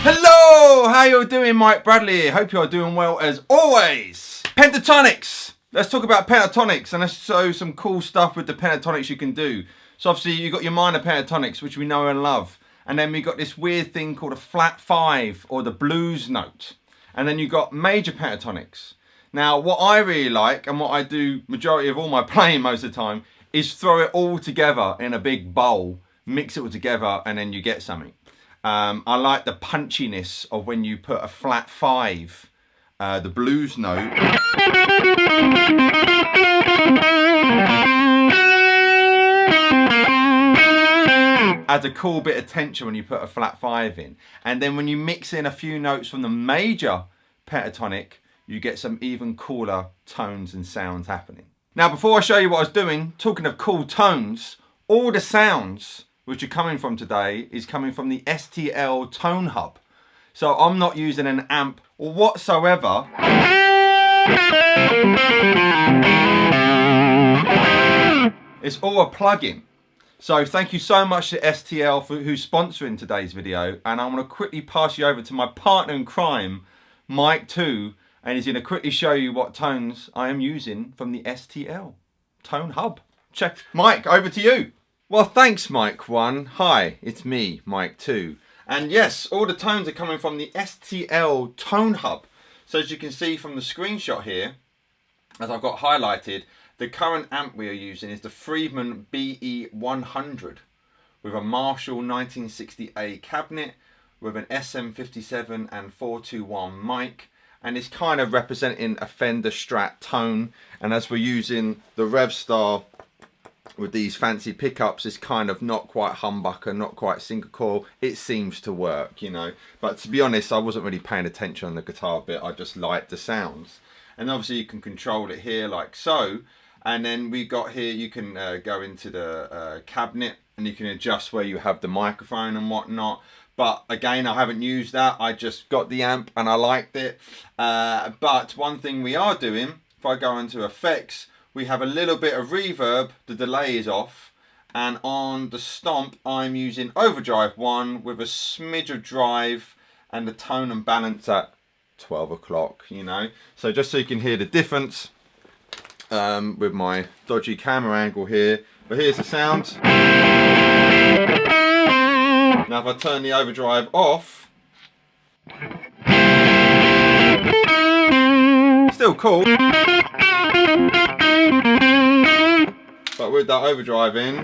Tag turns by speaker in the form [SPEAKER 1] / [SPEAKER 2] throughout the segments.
[SPEAKER 1] Hello, how you doing? Mike Bradley here. Hope you're doing well as always. Pentatonics. Let's talk about pentatonics and let's show some cool stuff with the pentatonics you can do. So obviously you've got your minor pentatonics, which we know and love. And then we got this weird thing called a flat 5 or the blues note. And then you've got major pentatonics. Now what I really like and what I do majority of all my playing most of the time is throw it all together in a big bowl, mix it all together and then you get something. I like the punchiness of when you put a flat 5, the blues note. Adds a cool bit of tension when you put a flat 5 in. And then when you mix in a few notes from the major pentatonic, you get some even cooler tones and sounds happening. Now before I show you what I was doing, talking of cool tones, all the sounds which are coming from today is coming from the STL Tone Hub. So I'm not using an amp or whatsoever. It's all a plugin. So thank you so much to STL for who's sponsoring today's video, and I'm going to quickly pass you over to my partner in crime, Mike 2, and he's going to quickly show you what tones I am using from the STL Tone Hub. Check. Mike, over to you. Well, thanks, Mike 1. Hi, it's me, Mike 2. And yes, all the tones are coming from the STL Tone Hub. So as you can see from the screenshot here, as I've got highlighted, the current amp we are using is the Friedman BE100 with a Marshall 1960A cabinet with an SM57 and 421 mic. And it's kind of representing a Fender Strat tone. And as we're using the Revstar with these fancy pickups, it's kind of not quite humbucker, not quite single coil. It seems to work, you know. But to be honest, I wasn't really paying attention on the guitar bit. I just liked the sounds. And obviously you can control it here like so. And then we got here, you can go into the cabinet and you can adjust where you have the microphone and whatnot. But again, I haven't used that. I just got the amp and I liked it. But one thing we are doing, if I go into effects, we have a little bit of reverb, the delay is off, and on the stomp I'm using overdrive 1 with a smidge of drive and the tone and balance at 12 o'clock, you know. So just so you can hear the difference with my dodgy camera angle here. But here's the sound. Now if I turn the overdrive off, still cool. But with that overdrive in,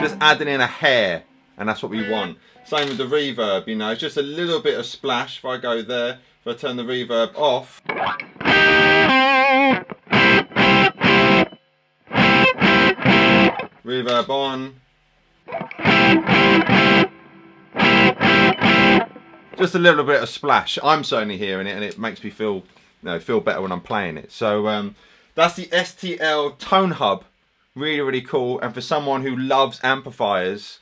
[SPEAKER 1] just adding in a hair, and that's what we want. Same with the reverb, you know, it's just a little bit of splash. If I go there, if I turn the reverb off, reverb on, just a little bit of splash. I'm certainly hearing it, and it makes me feel, feel better when I'm playing it. So that's the STL Tone Hub. Really, really cool. And for someone who loves amplifiers,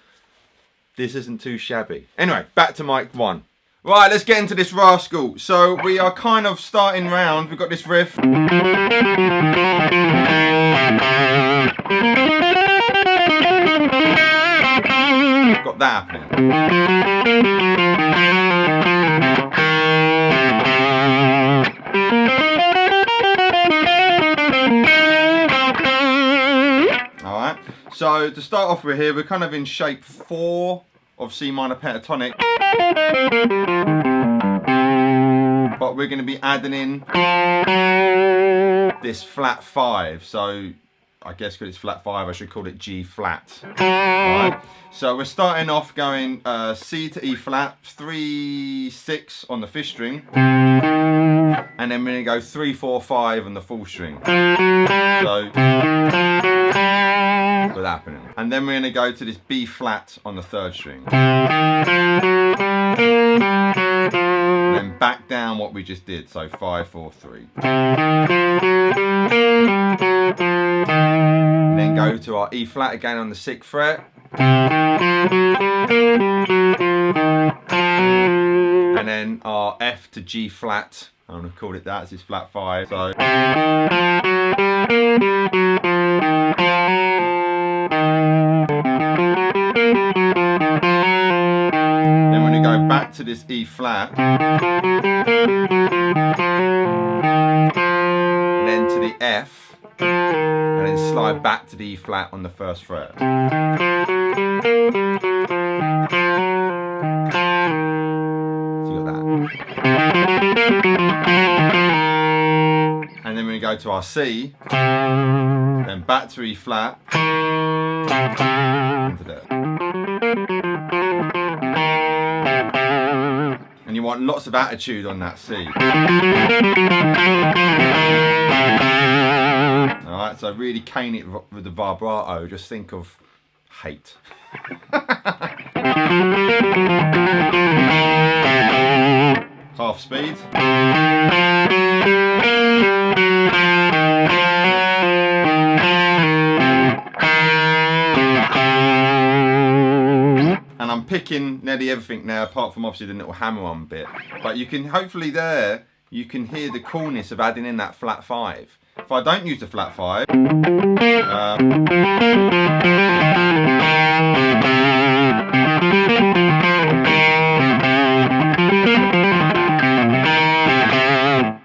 [SPEAKER 1] this isn't too shabby. Anyway, back to mic 1. Right, let's get into this rascal. So we are kind of starting round. We've got this riff. Got that happening. So to start off with here, we're kind of in shape 4 of C minor pentatonic. But we're going to be adding in this flat 5. So I guess because it's flat 5, I should call it G flat. Right. So we're starting off going C to E flat, 3, 6 on the 5th string. And and then we're going to go 3, 4, 5 on the full string. So, what's happening? And then we're going to go to this B flat on the 3rd string. And then back down what we just did, so 5, 4, 3. And then go to our E flat again on the 6th fret. And then our F to G flat. I'm going to call it that, it's flat 5. So then we're going to go back to this E flat. And then to the F. And then slide back to the E flat on the 1st fret. And then we go to our C, then back to E flat, into there. And you want lots of attitude on that C. Alright, so really cane it with the vibrato, just think of hate. Half speed. And I'm picking nearly everything now, apart from obviously the little hammer-on bit. But you can, hopefully there, you can hear the coolness of adding in that flat 5. If I don't use the flat 5,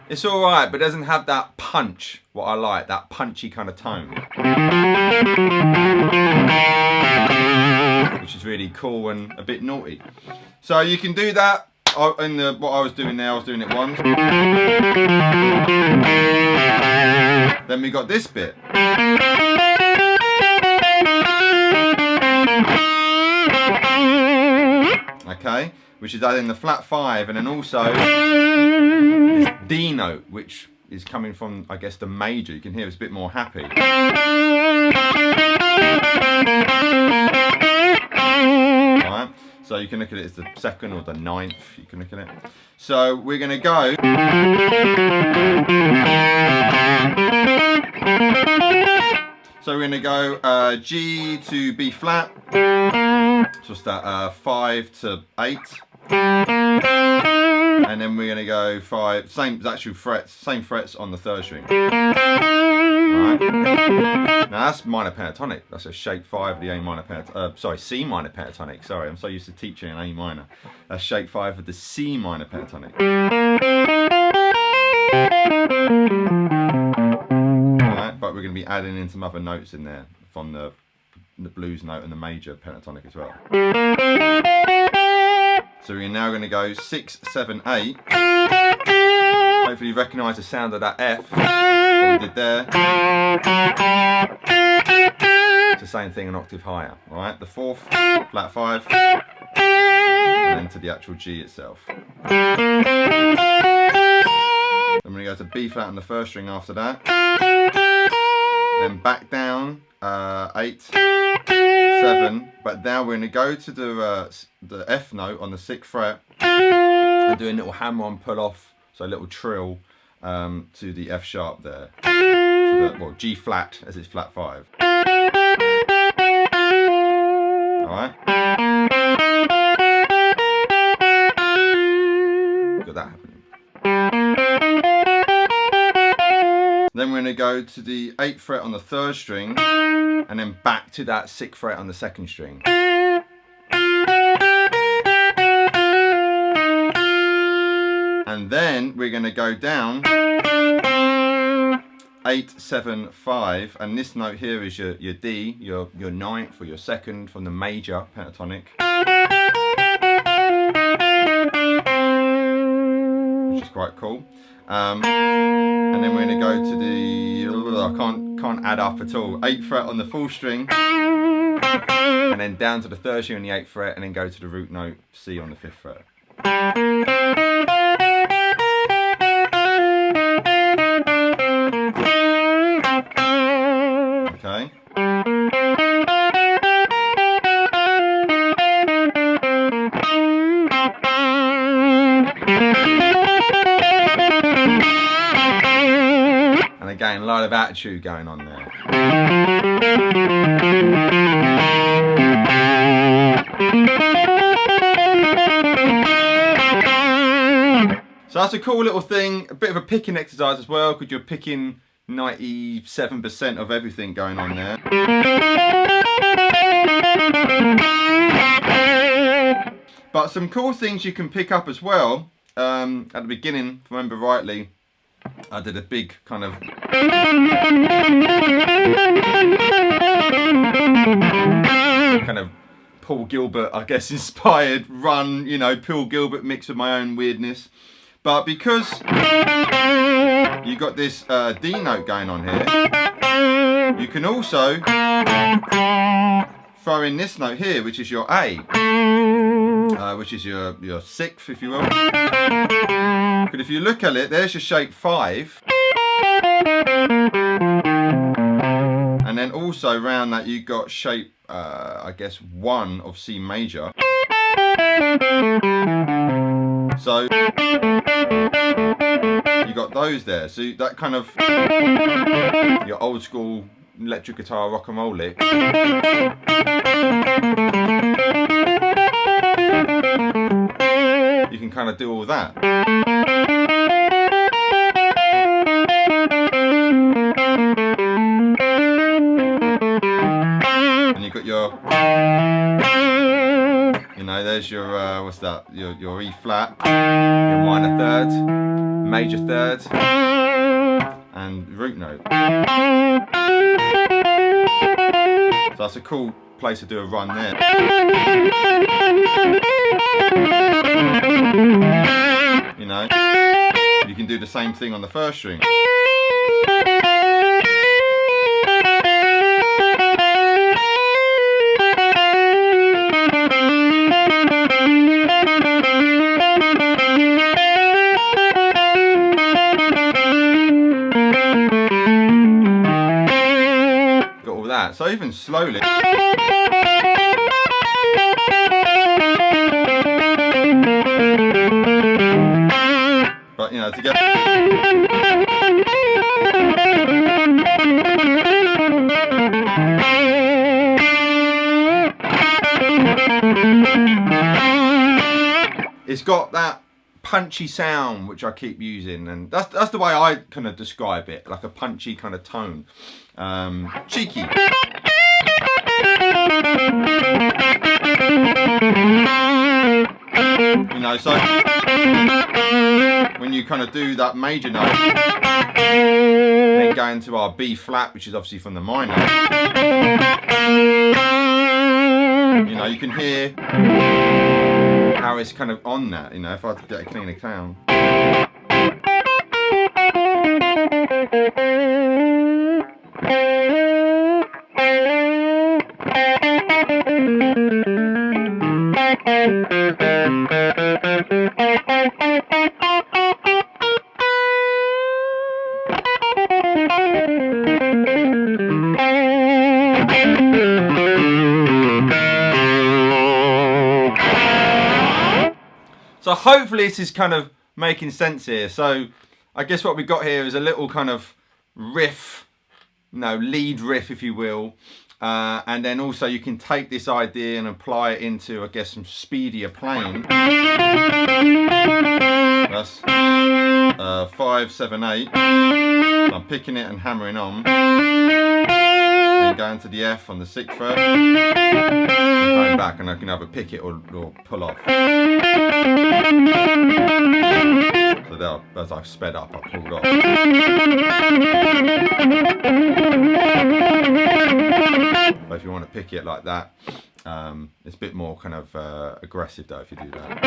[SPEAKER 1] it's alright, but it doesn't have that punch, what I like, that punchy kind of tone. Which is really cool and a bit naughty. So you can do that in what I was doing there, I was doing it once. Then we got this bit. Okay, which is adding the flat 5 and then also this D note, which is coming from, I guess, the major. You can hear it's a bit more happy. Alright, so you can look at it as the 2nd or the 9th, you can look at it. So we're going to go. So we're going to go G to B flat. So what's that? 5 to 8. And then we're going to go 5, same actual frets, same frets on the 3rd string. Alright. Now that's minor pentatonic. That's a shape 5 of the A minor pentatonic. Sorry, C minor pentatonic. Sorry, I'm so used to teaching in A minor. That's shape 5 of the C minor pentatonic. Alright, but we're going to be adding in some other notes in there from the blues note and the major pentatonic as well. So we're now going to go 6, 7, 8. Hopefully you recognise the sound of that F, what we did there. It's the same thing an octave higher, alright? The 4th, flat 5, and then to the actual G itself. Then we're going to go to B flat on the 1st string after that. Then back down, 8, 7, but now we're going to go to the F note on the 6th fret and do a little hammer-on pull-off, so a little trill to the F sharp there. So well, G flat as it's flat 5. Alright. Got that happening. Then we're going to go to the 8th fret on the 3rd string and then back to that 6th fret on the 2nd string. And then we're going to go down 8, 7, 5, and this note here is your D, your 9th or your 2nd from the major pentatonic, which is quite cool. And then we're going to go to the, I can't add up at all, 8th fret on the full string, and then down to the 3rd string on the 8th fret, and then go to the root note C on the 5th fret. Again, a lot of attitude going on there. So that's a cool little thing, a bit of a picking exercise as well, because you're picking 97% of everything going on there. But some cool things you can pick up as well. At the beginning, if I remember rightly, I did a big kind of Paul Gilbert, I guess, inspired run, you know, Paul Gilbert mixed with my own weirdness. But because you got this D note going on here, you can also throw in this note here, which is your A, which is your sixth, if you will. But if you look at it, there's your shape 5. And then also around that you got shape, I guess, 1 of C major. So you got those there. So that kind of your old school electric guitar rock and roll lick. You can kind of do all that. And you've got your, you know, there's your, what's that? Your E flat, your minor third, major third, and root note. So that's a cool place to do a run there. You know, you can do the same thing on the first string. Got all that. So even slowly. But you know, to get it's got that punchy sound which I keep using, and that's the way I kind of describe it, like a punchy kind of tone. Cheeky. You know, so when you kind of do that major note, then go into our B flat, which is obviously from the minor, you know, you can hear how it's kind of on that, you know, if I had to get a cleaner sound. So hopefully this is kind of making sense here. So I guess what we got here is a little kind of riff, lead riff, if you will. And then also you can take this idea and apply it into, I guess, some speedier playing. That's 5, 7, 8. So I'm picking it and hammering on. Then going to the F on the 6th fret. And going back, and I can either pick it or pull off. So there, as I've sped up, I pulled off. But if you want to pick it like that, it's a bit more kind of aggressive though if you do that.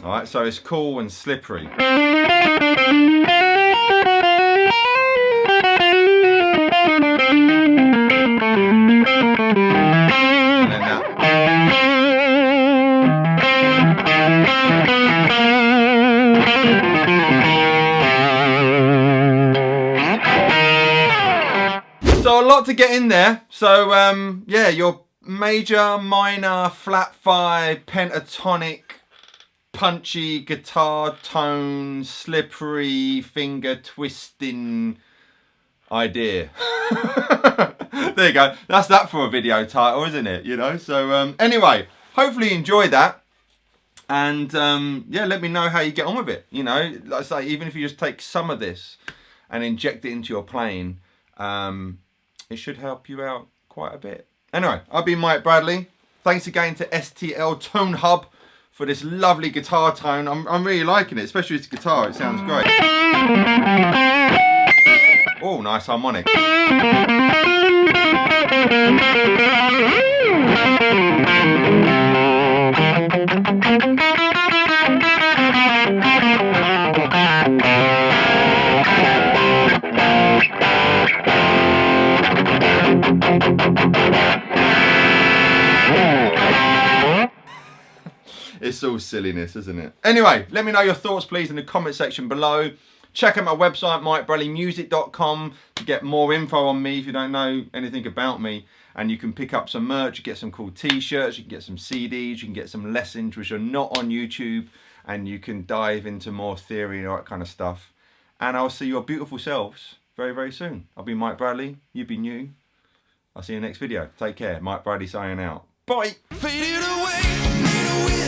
[SPEAKER 1] Alright, so it's cool and slippery. And then that. So a lot to get in there. So yeah, your major, minor, flat 5, pentatonic, punchy guitar tone, slippery finger twisting idea. There you go. That's that for a video title, isn't it? You know. So anyway, hopefully you enjoyed that. And yeah, let me know how you get on with it. You know, like I say, even if you just take some of this and inject it into your playing, it should help you out quite a bit. Anyway, I've been Mike Bradley. Thanks again to STL Tone Hub for this lovely guitar tone. I'm really liking it, especially this guitar. It sounds great. Oh, nice harmonic. It's all silliness, isn't it? Anyway, let me know your thoughts, please, in the comment section below. Check out my website, mikebradleymusic.com, to get more info on me if you don't know anything about me. And you can pick up some merch, you get some cool t-shirts, you can get some CDs, you can get some lessons which are not on YouTube, and you can dive into more theory and all that kind of stuff. And I'll see your beautiful selves very, very soon. I'll be Mike Bradley, you be new. I'll see you in the next video. Take care. Mike Bradley signing out. Bye. Fade away.